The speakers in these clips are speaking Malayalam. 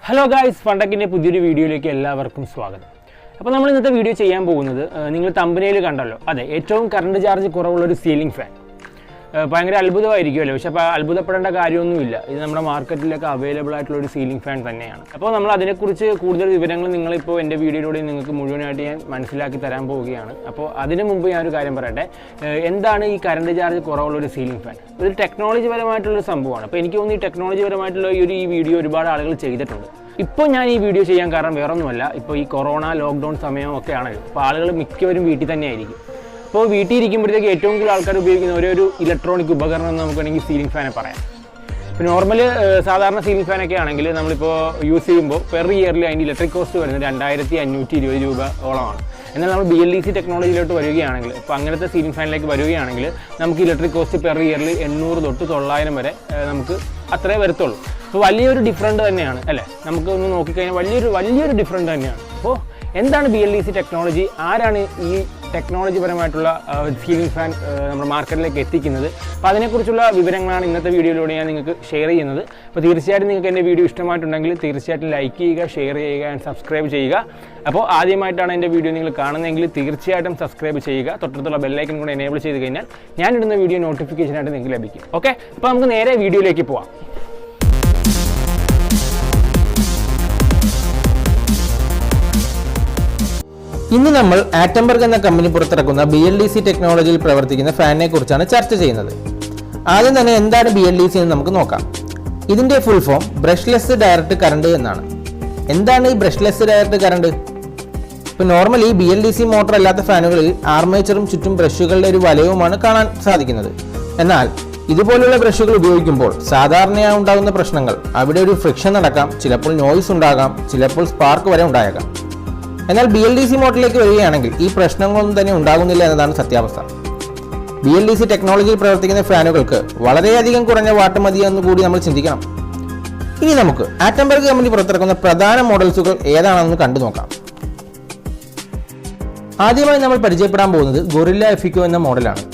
Hello guys, ഫണ്ടക്കിൻ്റെ പുതിയൊരു വീഡിയോയിലേക്ക് എല്ലാവർക്കും സ്വാഗതം. അപ്പോൾ നമ്മൾ ഇന്നത്തെ വീഡിയോ ചെയ്യാൻ പോകുന്നത് നിങ്ങൾ തമ്പനയിൽ കണ്ടല്ലോ. അതെ, ഏറ്റവും കറണ്ട് ചാർജ് കുറവുള്ള ഒരു സീലിംഗ് ഫാൻ. ഭയങ്കര അത്ഭുതമായിരിക്കുമല്ലോ, പക്ഷേ അപ്പോൾ അത്ഭുതപ്പെടേണ്ട കാര്യമൊന്നുമില്ല. ഇത് നമ്മുടെ മാർക്കറ്റിലൊക്കെ അവൈലബിൾ ആയിട്ടുള്ള ഒരു സീലിംഗ് ഫാൻ തന്നെയാണ്. അപ്പോൾ നമ്മൾ അതിനെക്കുറിച്ച് കൂടുതൽ വിവരങ്ങൾ നിങ്ങളിപ്പോൾ എൻ്റെ വീഡിയോയിലൂടെ നിങ്ങൾക്ക് മുഴുവനായിട്ട് ഞാൻ മനസ്സിലാക്കി തരാൻ പോവുകയാണ്. അപ്പോൾ അതിന് മുമ്പ് ഞാനൊരു കാര്യം പറയട്ടെ. എന്താണ് ഈ കറണ്ട് ചാർജ് കുറവുള്ള ഒരു സീലിംഗ് ഫാൻ? ഇതൊരു ടെക്നോളജി പരമായിട്ടുള്ളൊരു സംഭവമാണ്. അപ്പോൾ എനിക്ക് തോന്നുന്നു ഈ ടെക്നോളജി പരമായിട്ടുള്ള ഈ വീഡിയോ ഒരുപാട് ആളുകൾ ചെയ്തിട്ടുണ്ട്. ഇപ്പോൾ ഞാൻ ഈ വീഡിയോ ചെയ്യാൻ കാരണം വേറൊന്നുമല്ല, ഇപ്പോൾ ഈ കൊറോണ ലോക്ക്ഡൗൺ സമയമൊക്കെ ആണല്ലോ. അപ്പോൾ ആളുകൾ മിക്കവരും വീട്ടിൽ തന്നെയായിരിക്കും. അപ്പോൾ വീട്ടിൽ ഇരിക്കുമ്പോഴത്തേക്ക് ഏറ്റവും കൂടുതൽ ആൾക്കാർ ഉപയോഗിക്കുന്ന ഒരു ഇലക്ട്രോണിക് ഉപകരണം എന്ന് നമുക്ക് വേണമെങ്കിൽ സീലിംഗ് ഫാനെ പറയാം. ഇപ്പോൾ നോർമല് സാധാരണ സീലിംഗ് ഫാനൊക്കെ ആണെങ്കിൽ നമ്മളിപ്പോൾ യൂസ് ചെയ്യുമ്പോൾ പെർ ഇയറിൽ അതിൻ്റെ ഇലക്ട്രിക് കോസ്റ്റ് വരുന്നത് 2520 രൂപയോളമാണ്. എന്നാൽ നമ്മൾ BLDC ടെക്നോളജിയിലോട്ട് വരികയാണെങ്കിൽ, ഇപ്പോൾ അങ്ങനത്തെ സീലിംഗ് ഫാനിലേക്ക് വരികയാണെങ്കിൽ നമുക്ക് ഇലക്ട്രിക് കോസ്റ്റ് പെർ ഇയറിൽ 800 തൊട്ട് 900 വരെ നമുക്ക് അത്രേ വരത്തുള്ളൂ. അപ്പോൾ വലിയൊരു ഡിഫറൻറ്റ് തന്നെയാണ് അല്ലേ? നമുക്കൊന്ന് നോക്കിക്കഴിഞ്ഞാൽ വലിയൊരു ഡിഫറൻറ്റ് തന്നെയാണ്. അപ്പോൾ എന്താണ് BLDC ടെക്നോളജി? ആരാണ് ഈ ടെക്നോളജി പരമായിട്ടുള്ള സീലിംഗ് ഫാൻ നമ്മുടെ മാർക്കറ്റിലേക്ക് എത്തിക്കുന്നത്? അപ്പോൾ അതിനെക്കുറിച്ചുള്ള വിവരങ്ങളാണ് ഇന്നത്തെ വീഡിയോയിലൂടെ ഞാൻ നിങ്ങൾക്ക് ഷെയർ ചെയ്യുന്നത്. അപ്പോൾ തീർച്ചയായിട്ടും നിങ്ങൾക്ക് എൻ്റെ വീഡിയോ ഇഷ്ടമായിട്ടുണ്ടെങ്കിൽ തീർച്ചയായിട്ടും ലൈക്ക് ചെയ്യുക, ഷെയർ ചെയ്യുക ആൻഡ് സബ്സ്ക്രൈബ് ചെയ്യുക. അപ്പോൾ ആദ്യമായിട്ടാണ് എൻ്റെ വീഡിയോ നിങ്ങൾ കാണുന്നതെങ്കിൽ തീർച്ചയായിട്ടും സബ്സ്ക്രൈബ് ചെയ്യുക. തൊട്ടടുത്തുള്ള ബെല്ലൈക്കൻ കൂടെ എനേബിൾ ചെയ്ത് കഴിഞ്ഞാൽ ഞാനിടുന്ന വീഡിയോ നോട്ടിഫിക്കേഷനായിട്ട് നിങ്ങൾക്ക് ലഭിക്കും. ഓക്കെ, അപ്പോൾ നമുക്ക് നേരെ വീഡിയോയിലേക്ക് പോവാം. ഇന്ന് നമ്മൾ ആറ്റംബർഗ് എന്ന കമ്പനി പുറത്തിറക്കുന്ന BLDC ടെക്നോളജിയിൽ പ്രവർത്തിക്കുന്ന ഫാനിനെ കുറിച്ചാണ് ചർച്ച ചെയ്യുന്നത്. ആദ്യം തന്നെ എന്താണ് BLDC എന്ന് നമുക്ക് നോക്കാം. ഇതിന്റെ full form brushless direct current എന്നാണ്. എന്താണ് ഈ ബ്രഷ്ലെസ് ഡയറക്റ്റ് കറണ്ട്? ഇപ്പോൾ നോർമലി BLDC മോട്ടർ അല്ലാത്ത ഫാനുകളിൽ ആർമേച്ചറും ചുറ്റും ബ്രഷുകളുടെ ഒരു വലയവുമാണ് കാണാൻ സാധിക്കുന്നത്. എന്നാൽ ഇതുപോലുള്ള ബ്രഷുകൾ ഉപയോഗിക്കുമ്പോൾ സാധാരണയായി ഉണ്ടാകുന്ന പ്രശ്നങ്ങൾ, അവിടെ ഒരു ഫ്രിക്ഷൻ നടക്കാം, ചിലപ്പോൾ നോയ്സ് ഉണ്ടാകാം, ചിലപ്പോൾ സ്പാർക്ക് വരെ ഉണ്ടായേക്കാം. എന്നാൽ BLDC മോഡലിലേക്ക് വരികയാണെങ്കിൽ ഈ പ്രശ്നങ്ങളൊന്നും തന്നെ ഉണ്ടാകുന്നില്ല എന്നതാണ് സത്യാവസ്ഥ. BLDC ടെക്നോളജിയിൽ പ്രവർത്തിക്കുന്ന ഫാനുകൾക്ക് വളരെയധികം കുറഞ്ഞ വാട്ട് മതിയെന്ന് കൂടി നമ്മൾ ചിന്തിക്കണം. ഇനി നമുക്ക് ആറ്റംബർഗ് കമ്പനി പുറത്തിറക്കുന്ന പ്രധാന മോഡൽസുകൾ ഏതാണെന്ന് കണ്ടു നോക്കാം. ആദ്യമായി നമ്മൾ പരിചയപ്പെടാൻ പോകുന്നത് ഗൊറില്ല എഫിക്കോ എന്ന മോഡലാണ്.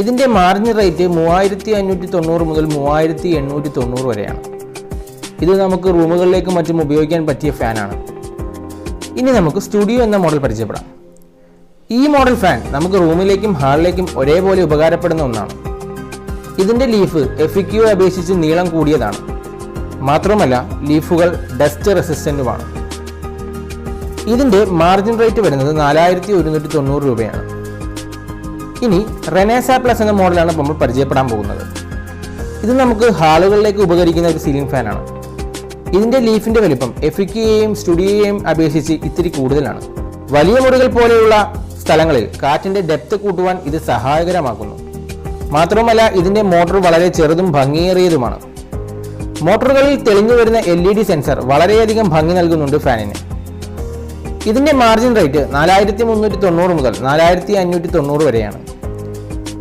ഇതിന്റെ മാർജിൻ റേറ്റ് 3590 മുതൽ 3890 വരെയാണ്. ഇത് നമുക്ക് റൂമുകളിലേക്കും മറ്റും ഉപയോഗിക്കാൻ പറ്റിയ ഫാനാണ്. ഇനി നമുക്ക് സ്റ്റുഡിയോ എന്ന മോഡൽ പരിചയപ്പെടാം. ഈ മോഡൽ ഫാൻ നമുക്ക് റൂമിലേക്കും ഹാളിലേക്കും ഒരേപോലെ ഉപകാരപ്പെടുന്ന ഒന്നാണ്. ഇതിന്റെ ലീഫ് എഫിക്യു അപേക്ഷിച്ച് നീളം കൂടിയതാണ്. മാത്രമല്ല ലീഫുകൾ ഡസ്റ്റ് റെസിസ്റ്റന്റുമാണ്. ഇതിന്റെ മാർജിൻ റേറ്റ് വരുന്നത് 4190 രൂപയാണ്. ഇനി റെനേസ പ്ലസ് എന്ന മോഡലാണ് നമ്മൾ പരിചയപ്പെടാൻ പോകുന്നത്. ഇത് നമുക്ക് ഹാളുകളിലേക്ക് ഉപകരിക്കുന്ന ഒരു സീലിംഗ് ഫാനാണ്. ഇതിന്റെ ലീഫിന്റെ വലിപ്പം എഫിക്യുയെയും സ്റ്റുഡിയോയെയും അപേക്ഷിച്ച് ഇത്തിരി കൂടുതലാണ്. വലിയ മുറികൾ പോലെയുള്ള സ്ഥലങ്ങളിൽ കാറ്റിന്റെ ഡെപ്ത് കൂട്ടുവാൻ ഇത് സഹായകരമാക്കുന്നു. മാത്രമല്ല ഇതിന്റെ മോട്ടോർ വളരെ ചെറുതും ഭംഗിയേറിയതുമാണ്. മോട്ടോറുകളിൽ തെളിഞ്ഞു വരുന്ന LED സെൻസർ വളരെയധികം ഭംഗി നൽകുന്നുണ്ട് ഫാനിന്. ഇതിന്റെ മാർജിൻ റേറ്റ് 4390 മുതൽ 4590 വരെയാണ്.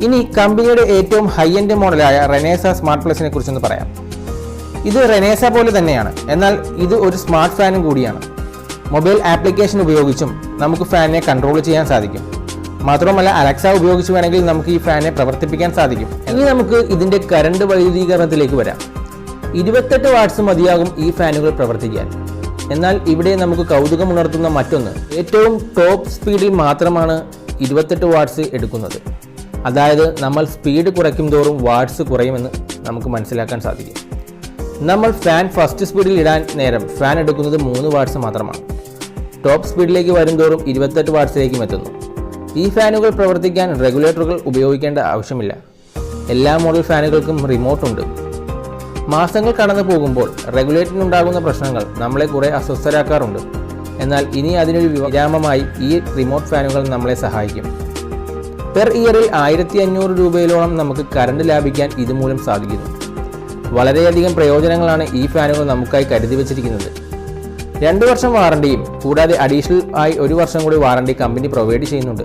ഇനി കമ്പനിയുടെ ഏറ്റവും ഹൈ എൻഡ് മോഡലായ റെനേസ സ്മാർട്ട് പ്ലസിനെ കുറിച്ചൊന്ന് പറയാം. ഇത് റെനേസ പോലെ തന്നെയാണ്, എന്നാൽ ഇത് ഒരു സ്മാർട്ട് ഫാനും കൂടിയാണ്. മൊബൈൽ ആപ്ലിക്കേഷൻ ഉപയോഗിച്ചും നമുക്ക് ഫാനിനെ കൺട്രോൾ ചെയ്യാൻ സാധിക്കും. മാത്രമല്ല അലക്സ ഉപയോഗിച്ച് വേണമെങ്കിൽ നമുക്ക് ഈ ഫാനെ പ്രവർത്തിപ്പിക്കാൻ സാധിക്കും. ഇനി നമുക്ക് ഇതിന്റെ കറണ്ട് വൈദ്യുതീകരണത്തിലേക്ക് വരാം. 28 വാട്ട്സ് മതിയാകും ഈ ഫാനുകൾ പ്രവർത്തിക്കാൻ. എന്നാൽ ഇവിടെ നമുക്ക് കൗതുകമുണർത്തുന്ന മറ്റൊന്ന്, ഏറ്റവും ടോപ്പ് സ്പീഡിൽ മാത്രമാണ് 28 വാട്ട്സ് എടുക്കുന്നത്. അതായത് നമ്മൾ സ്പീഡ് കുറയ്ക്കും തോറും വാട്ട്സ് കുറയുമെന്ന് നമുക്ക് മനസ്സിലാക്കാൻ സാധിക്കും. നമ്മൾ ഫാൻ ഫസ്റ്റ് സ്പീഡിൽ ഇടാൻ നേരം ഫാൻ എടുക്കുന്നത് 3 വാട്ട്സ് മാത്രമാണ്. ടോപ്പ് സ്പീഡിലേക്ക് വരുംതോറും 28 വാട്ട്സിലേക്കും എത്തുന്നു. ഈ ഫാനുകൾ പ്രവർത്തിക്കാൻ റെഗുലേറ്ററുകൾ ഉപയോഗിക്കേണ്ട ആവശ്യമില്ല. എല്ലാ മോഡൽ ഫാനുകൾക്കും റിമോട്ട് ഉണ്ട്. മാസങ്ങൾ കടന്നു പോകുമ്പോൾ റെഗുലേറ്ററിനുണ്ടാകുന്ന പ്രശ്നങ്ങൾ നമ്മളെ കുറെ അസ്വസ്ഥരാക്കാറുണ്ട്. എന്നാൽ ഇനി അതിനൊരു വിരാമമായി ഈ റിമോട്ട് ഫാനുകൾ നമ്മളെ സഹായിക്കും. പെർ ഇയറിൽ 1500 രൂപയിലോളം നമുക്ക് കറണ്ട് ലാഭിക്കാൻ ഇതുമൂലം സാധിക്കുന്നു. വളരെയധികം പ്രയോജനങ്ങളാണ് ഈ ഫാനുകൾ നമുക്കായി കരുതി വച്ചിരിക്കുന്നത്. 2 വർഷം വാറണ്ടിയും കൂടാതെ അഡീഷണൽ ആയി 1 വർഷം കൂടി വാറണ്ടി കമ്പനി പ്രൊവൈഡ് ചെയ്യുന്നുണ്ട്.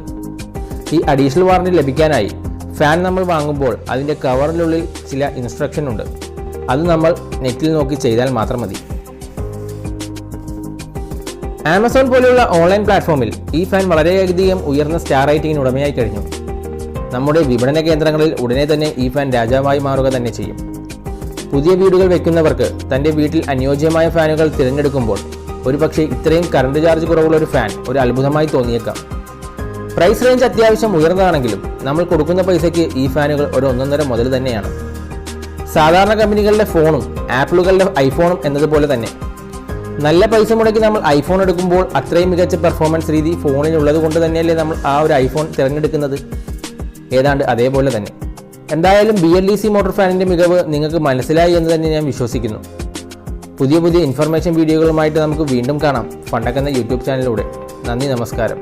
ഈ അഡീഷണൽ വാറണ്ടി ലഭിക്കാനായി ഫാൻ നമ്മൾ വാങ്ങുമ്പോൾ അതിൻ്റെ കവറിനുള്ളിൽ ചില ഇൻസ്ട്രക്ഷൻ ഉണ്ട്. അത് നമ്മൾ നെറ്റിൽ നോക്കി ചെയ്താൽ മാത്രം മതി. ആമസോൺ പോലെയുള്ള ഓൺലൈൻ പ്ലാറ്റ്ഫോമിൽ ഈ ഫാൻ വളരെയധികം ഉയർന്ന സ്റ്റാർ റേറ്റിംഗിന് ഉടമയായി കഴിഞ്ഞു. നമ്മുടെ വിപണന കേന്ദ്രങ്ങളിൽ ഉടനെ തന്നെ ഈ ഫാൻ രാജാവായി മാറുക തന്നെ ചെയ്യും. പുതിയ വീടുകൾ വെക്കുന്നവർക്ക് തൻ്റെ വീട്ടിൽ അനുയോജ്യമായ ഫാനുകൾ തിരഞ്ഞെടുക്കുമ്പോൾ ഒരുപക്ഷെ ഇത്രയും കറണ്ട് ചാർജ് കുറവുള്ള ഒരു ഫാൻ ഒരു അത്ഭുതമായി തോന്നിയേക്കാം. പ്രൈസ് റേഞ്ച് അത്യാവശ്യം ഉയർന്നതാണെങ്കിലും നമ്മൾ കൊടുക്കുന്ന പൈസയ്ക്ക് ഈ ഫാനുകൾ ഒരു 1.5 മുതൽ തന്നെയാണ്. സാധാരണ കമ്പനികളുടെ ഫോണും ആപ്പിളുകളുടെ ഐഫോണും എന്നതുപോലെ തന്നെ നല്ല പൈസ മുടക്കി നമ്മൾ ഐഫോൺ എടുക്കുമ്പോൾ അത്രയും മികച്ച പെർഫോമൻസ് രീതി ഫോണിനുള്ളത് കൊണ്ട് തന്നെയല്ലേ നമ്മൾ ആ ഒരു ഐഫോൺ തിരഞ്ഞെടുക്കുന്നത്. ഏതാണ്ട് അതേപോലെ തന്നെ. എന്തായാലും BLDC മോട്ടോർ ഫാനിൻ്റെ മികവ് നിങ്ങൾക്ക് മനസ്സിലായി എന്ന് തന്നെ ഞാൻ വിശ്വസിക്കുന്നു. പുതിയ ഇൻഫർമേഷൻ വീഡിയോകളുമായിട്ട് നമുക്ക് വീണ്ടും കാണാം ഫണ്ടക് എന്ന യൂട്യൂബ് ചാനലിലൂടെ. നന്ദി, നമസ്കാരം.